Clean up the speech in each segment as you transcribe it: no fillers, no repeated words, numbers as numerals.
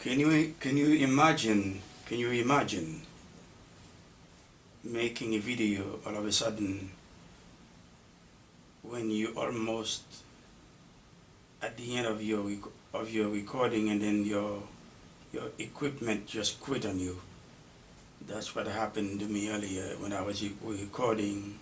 Can you imagine making a video all of a sudden when you almost at the end of your recording, and then your equipment just quit on you? That's what happened to me earlier when I was recording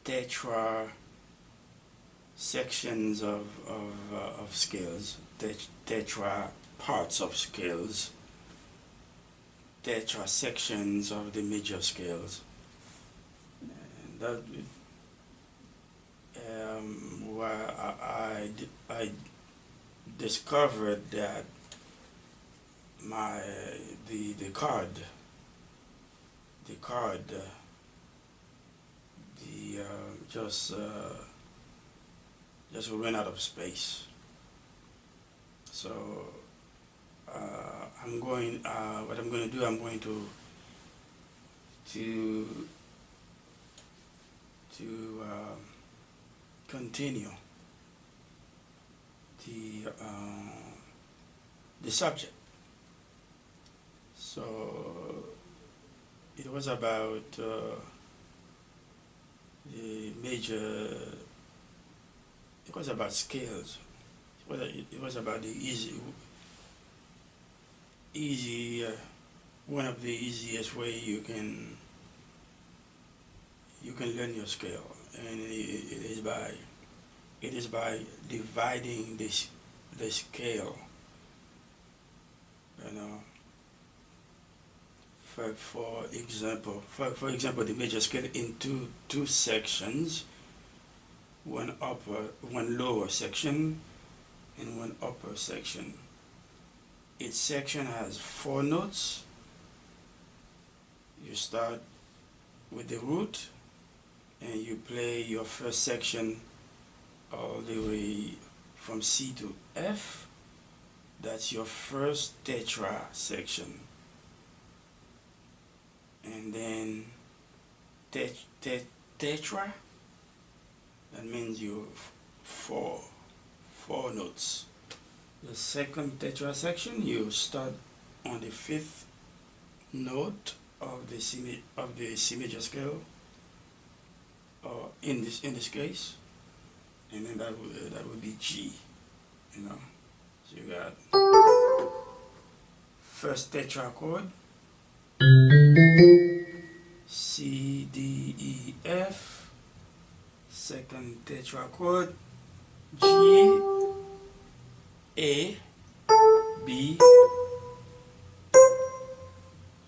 TETRA sections of scales, TETRA parts of scales, TETRA sections of the major scales. And that where I discovered that the card just ran out of space. So what I'm going to do, I'm going to continue the subject. So it was about the major. It was about scales. It was about the easy one of the easiest way you can learn your scale, and it is by dividing the scale. You know, for example, the major scale into two sections, one lower section and one upper section. Each section has 4 notes. You start with the root and you play your first section all the way from C to F. That's your first TETRA section. And then TETRA, that means you four notes. The second TETRA section, you start on the 5th note of the C major scale, or in this case, and then that would be G. You know, so you got first TETRA chord, C, D, E, F. Second TETRA chord, G, A, B,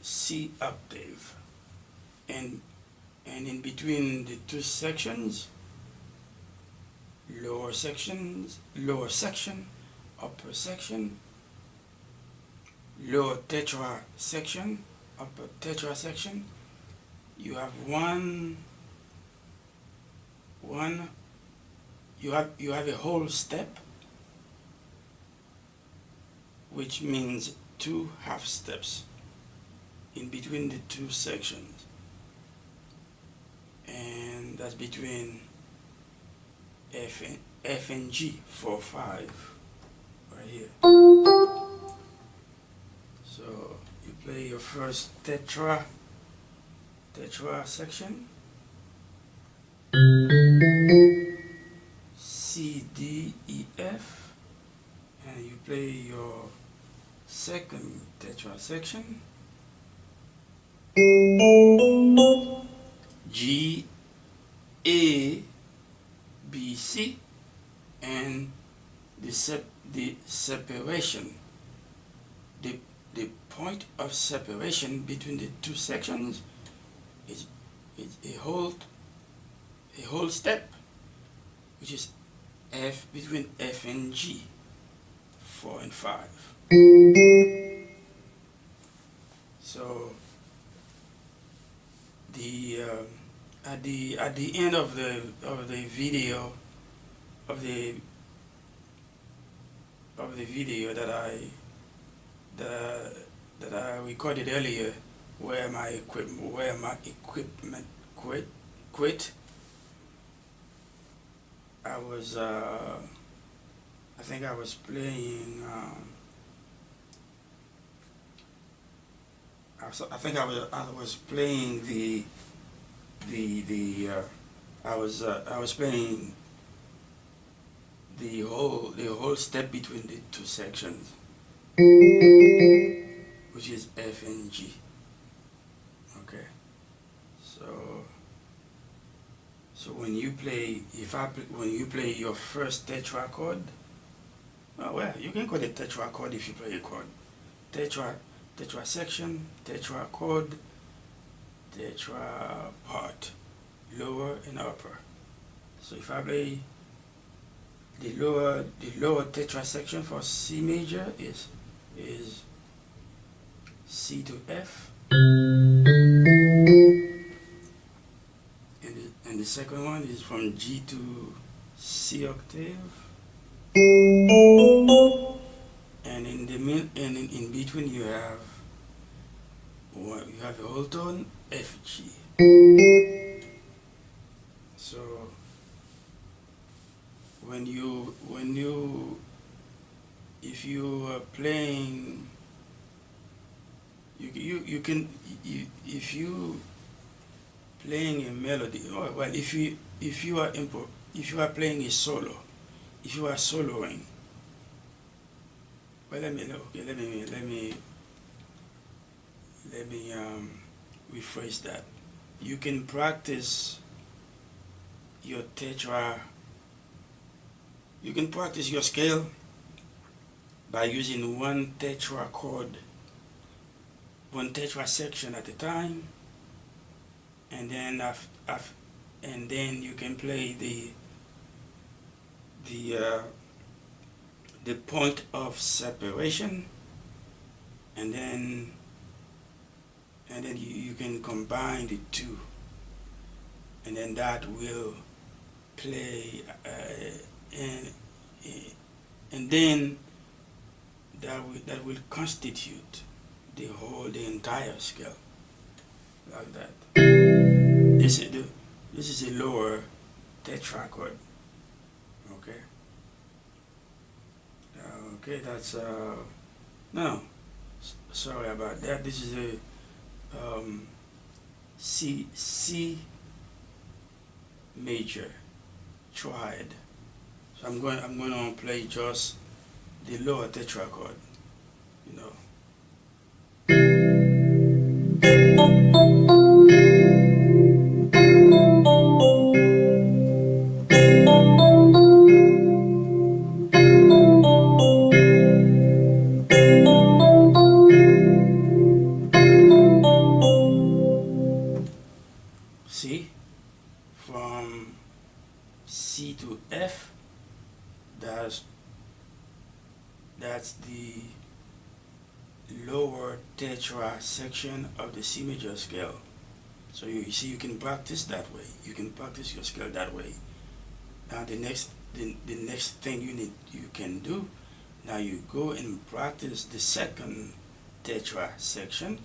C octave, and in between the two sections, lower section, upper section, lower TETRA section, upper TETRA section, you have you have a whole step, which means 2 half steps in between the two sections, and that's between F and G, 4, 5, right here. So you play your first TETRA section, C, D, E, F, and you play your second TETRA section, G, A, B, C, and the separation, the point of separation between the two sections is a whole step, which is F, between F and G, 4 and 5. So at the end of the video that I recorded earlier, where my equipment quit, I was I think I was playing. I was playing the I was playing the whole step between the two sections, which is F and G. Okay, so when you play, when you play your first tetra chord, well, you can call it tetra chord if you play a chord. Tetra, tetra section, tetra chord, tetra part, lower and upper. So if I play the lower tetra section for C major is C to F, and the second one is from G to C octave, and in between you have a whole tone F G. So if you are playing, you can, if you playing a melody, well, if you are if you are playing a solo, if you are soloing, well, let me rephrase that. You can practice your tetra. You can practice your scale by using one tetra chord, one tetra section at a time, and then and then you can play the point of separation, and then you can combine the two, and then that will play and then that will constitute the entire scale, like that. This is a lower tetra chord. Okay. Okay, that's no. Sorry about that. This is a C major triad. So I'm going to play just the lower tetra chord, you know. See, from C to F, that's the lower tetra section of the C major scale. So you see, you can practice that way. You can practice your scale that way. Now the next thing you can do, now you go and practice the second tetra section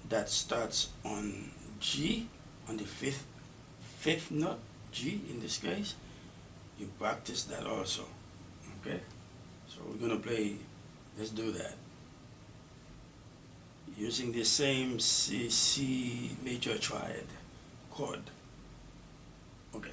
that starts on G, on the fifth note, G in this case. You practice that also. Okay? So we're gonna play, let's do that. Using the same C major triad chord. Okay.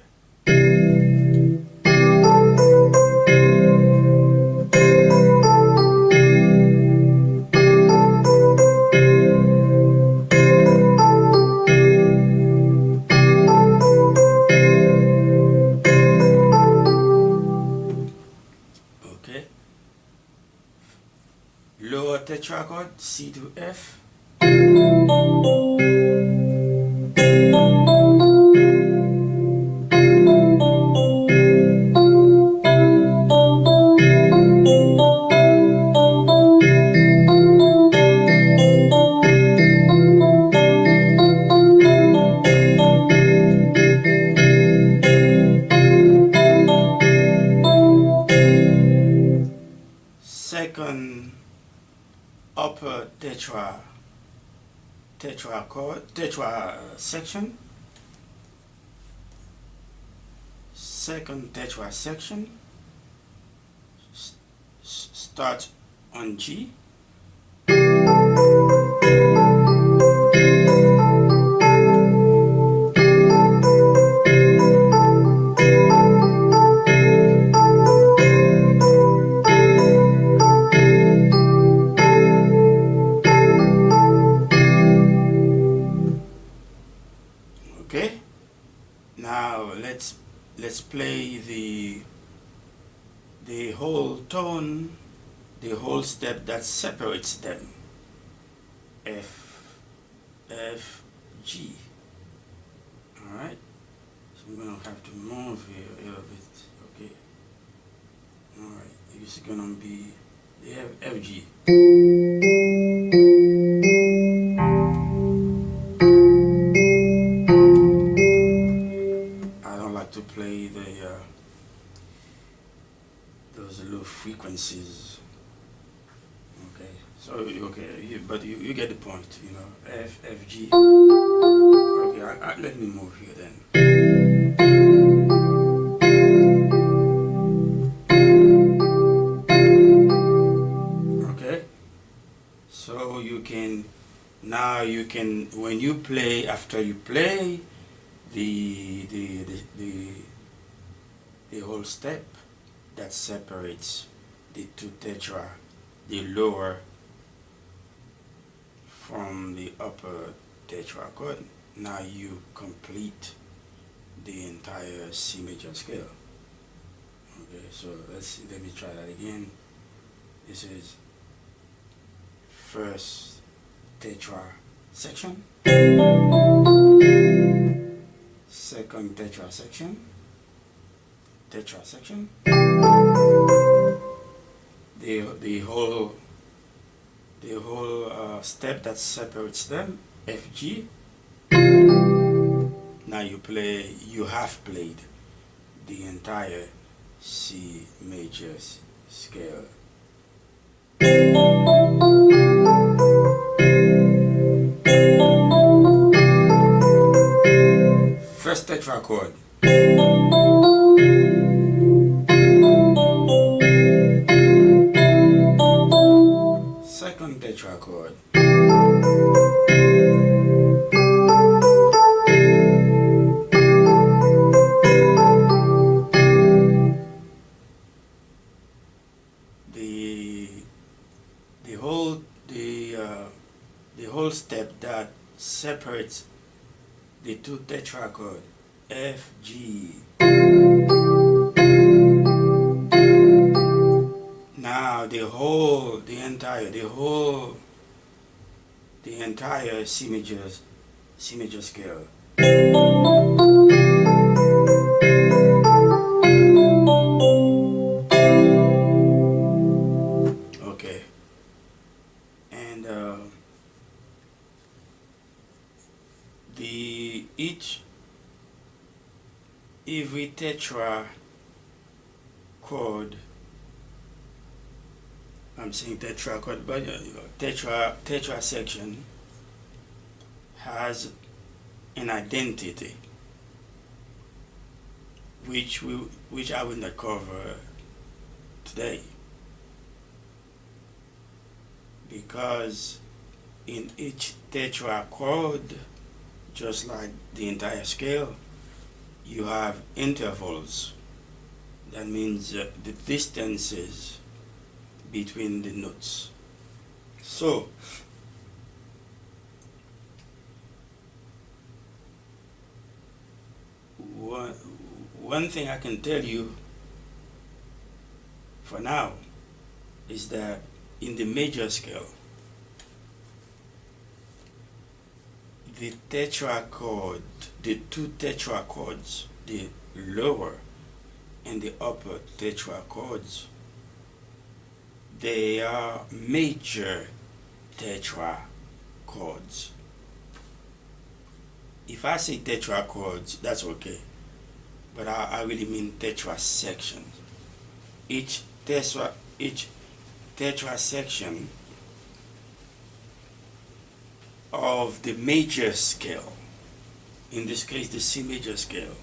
Okay. Lower tetra chord, C to F. Second upper tetra chord, tetra section. Second tetra section. start on G. Okay, now let's play the whole tone, the whole step that separates them. F, F, G. All right. So I'm gonna have to move here a little bit. Okay. All right. It's gonna be the F, G. I don't like to play those low frequencies. Okay. So okay, but you get the point. You know, F, F, G. Okay. Let me move here then. Okay. So you can now you can when you play after you play the whole step that separates the two tetra, the lower from the upper tetra chord. Now you complete the entire C major scale. Okay, so let me try that again. This is first tetra section, second tetra section, the whole step that separates them, F G. Now you have played the entire C major scale. First tetra chord. Second tetra chord. The whole step that separates the two tetra chord, F, G. Now the entire C major scale. Okay, and every tetra chord, I'm saying tetra chord, but tetra section has an identity which I will not cover today, because in each tetra chord, just like the entire scale, you have intervals. That means the distances between the notes. So one thing I can tell you for now is that in the major scale, the tetra chord, the two tetra chords, the lower and the upper tetra chords, they are major tetra chords. If I say tetra chords, that's okay, but I really mean tetra sections. Each tetra section of the major scale, in this case the C major scale,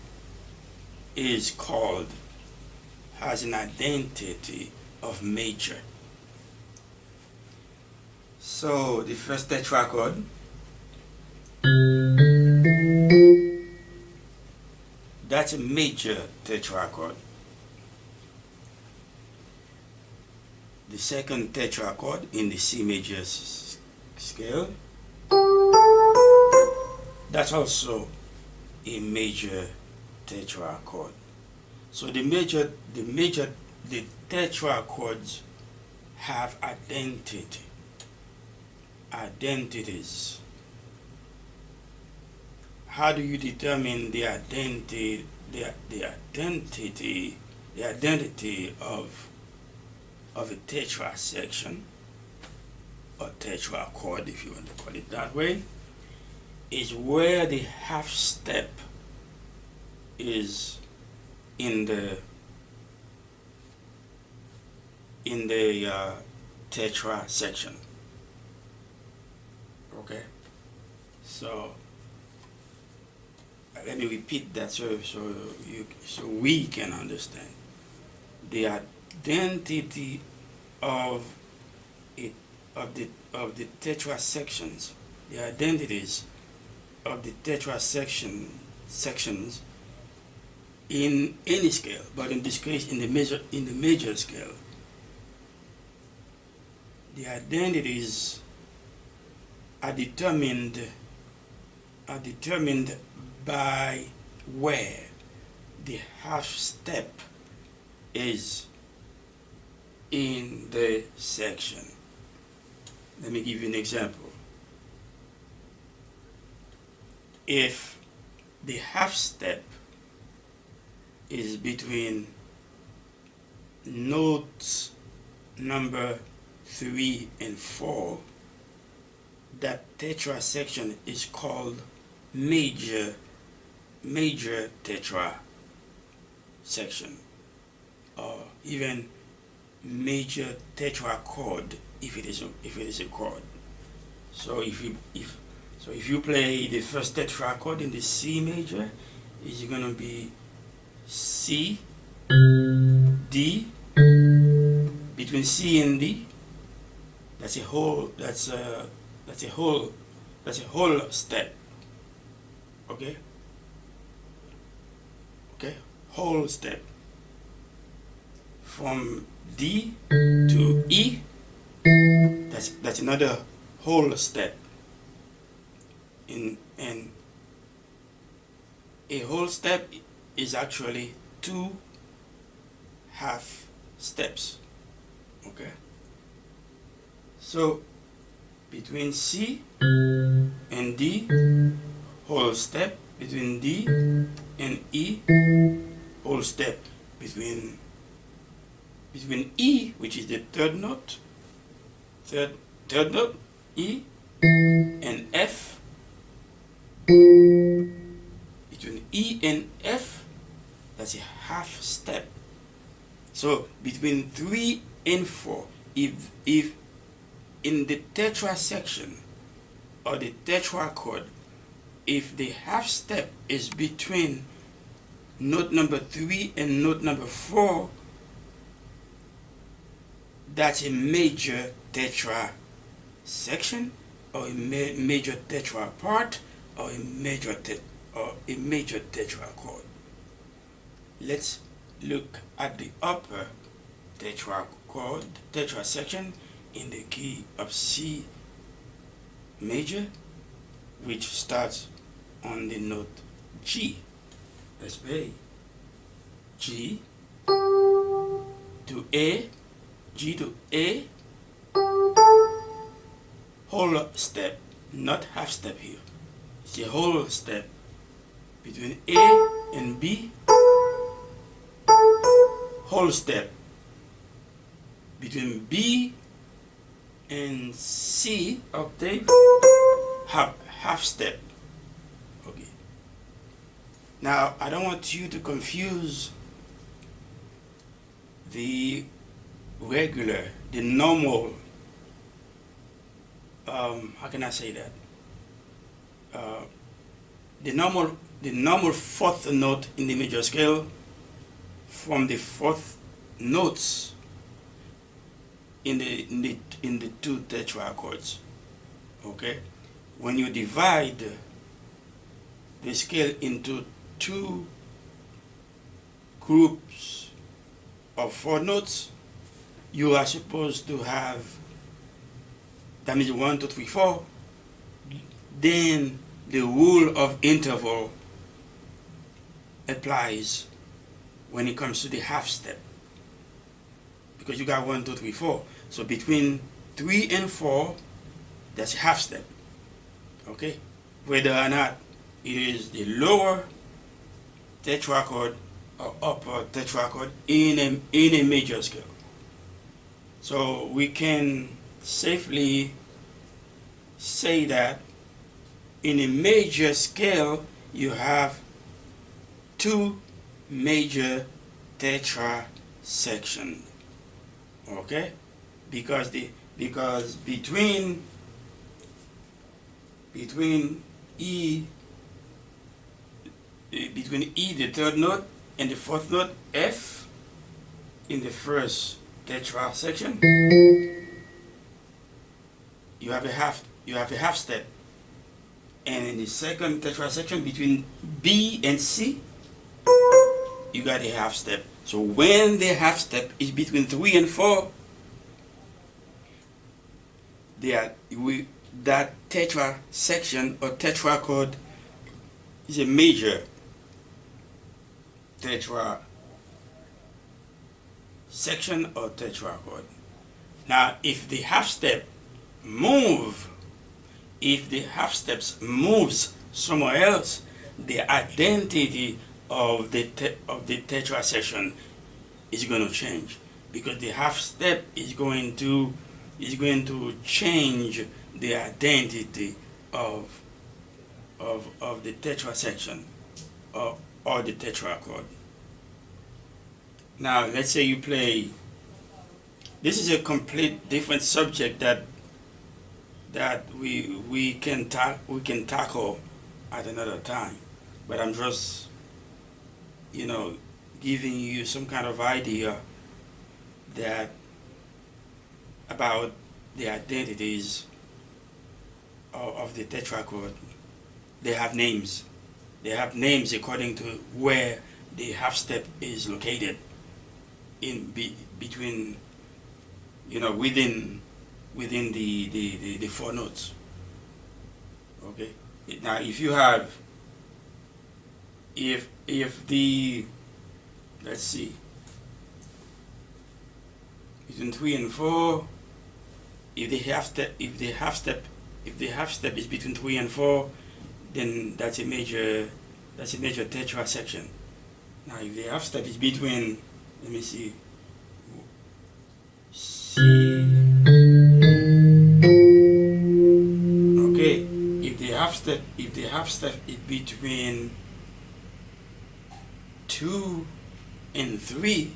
has an identity of major. So the first tetra chord, that's a major tetra chord. The second tetra chord in the C major scale, that's also a major tetra chord. So the tetra chords have identities. How do you determine the identity of a tetra section, or tetra chord if you want to call it that way? Is where the half step is in the tetra section. Okay, so let me repeat that so we can understand the identity of the tetra sections, the identities of the tetra sections in any scale, but in this case in the major scale. The identities are determined by where the half step is in the section. Let me give you an example. If the half step is between notes number 3 and 4, that tetra section is called major tetra section, or even major tetra chord if it is a chord. So if you play the first tetra chord in the C major, it's going to be C, D. Between C and D, that's a whole step. Okay, whole step from D to E. That's another whole step. And a whole step is actually 2 half steps. Okay, so between C and D, whole step. Between D and E, whole step. Between E, which is the third note, E, and F. Between E and F, that's a half step. So between 3 and 4, if in the tetra section or the tetra chord, if the half step is between note number 3 and note number 4, that's a major tetra section, or a major tetra part, or a major tetra chord. Let's look at the upper tetra chord, tetra section in the key of C major, which starts on the note G. Let's play G to A, G to A, whole step, not half step here. It's a whole step between A and B, whole step between B and C octave, half step. Okay. Now I don't want you to confuse the normal, how can I say that? The normal fourth note in the major scale from the fourth notes in the 2 tetra chords. Okay, when you divide the scale into two groups of 4 notes, you are supposed to have, that means 1, 2, 3, 4. Then the rule of interval applies when it comes to the half step, because you got 1, 2, 3, 4. So between 3 and 4, that's half step. Okay, whether or not it is the lower tetrachord or upper tetrachord in a major scale. So we can safely say that in a major scale you have 2 major tetra sections. Okay, because between E the third note and the fourth note F in the first tetra section, you have a half step, and in the second tetra section between B and C, you got a half step. So when the half step is between 3 and 4, that tetra section or tetrachord is a major tetra section or tetrachord. Now, if the half steps moves somewhere else, the identity of the tetra section is going to change, because the half step is going to change the identity of the tetra section or the tetrachord. Now, let's say you play. This is a complete different subject that we can tackle at another time. But I'm just, giving you some kind of idea that about the identities of the tetrachord. They have names. They have names according to where the half step is located between, within the 4 notes. Okay. Now, if you have, if the, let's see, between 3 and 4, if the half step is between 3 and 4, then that's a major tetra section. Now, if the half step is between, let me see, C, okay, if the half step is between 2 and 3,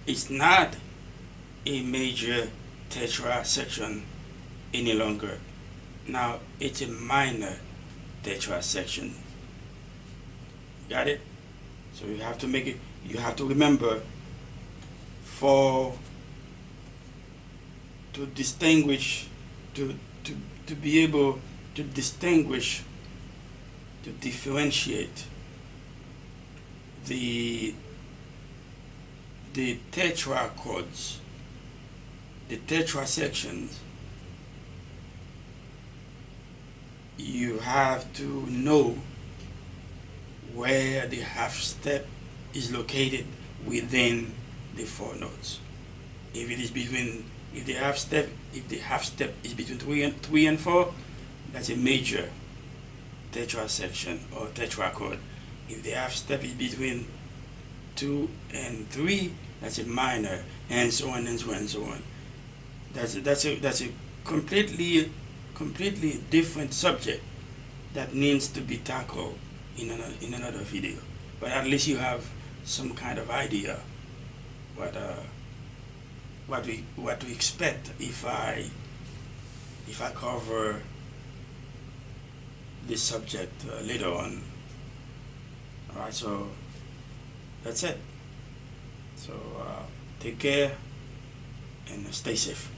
it's not a major tetra section any longer. Now it's a minor tetra section. Got it? So you have to make it, you have to remember, to distinguish, to be able to distinguish, to differentiate the tetrachords, the tetra sections. You have to know where the half step is located within the 4 notes. If it is between, if the half step is between 3 and 4, that's a major tetra section or tetrachord. If the half step is between 2 and 3, that's a minor, and so on and so on and so on. That's a completely different subject that needs to be tackled in another video. But at least you have some kind of idea what to expect if I cover this subject later on. All right, so that's it. So take care and stay safe.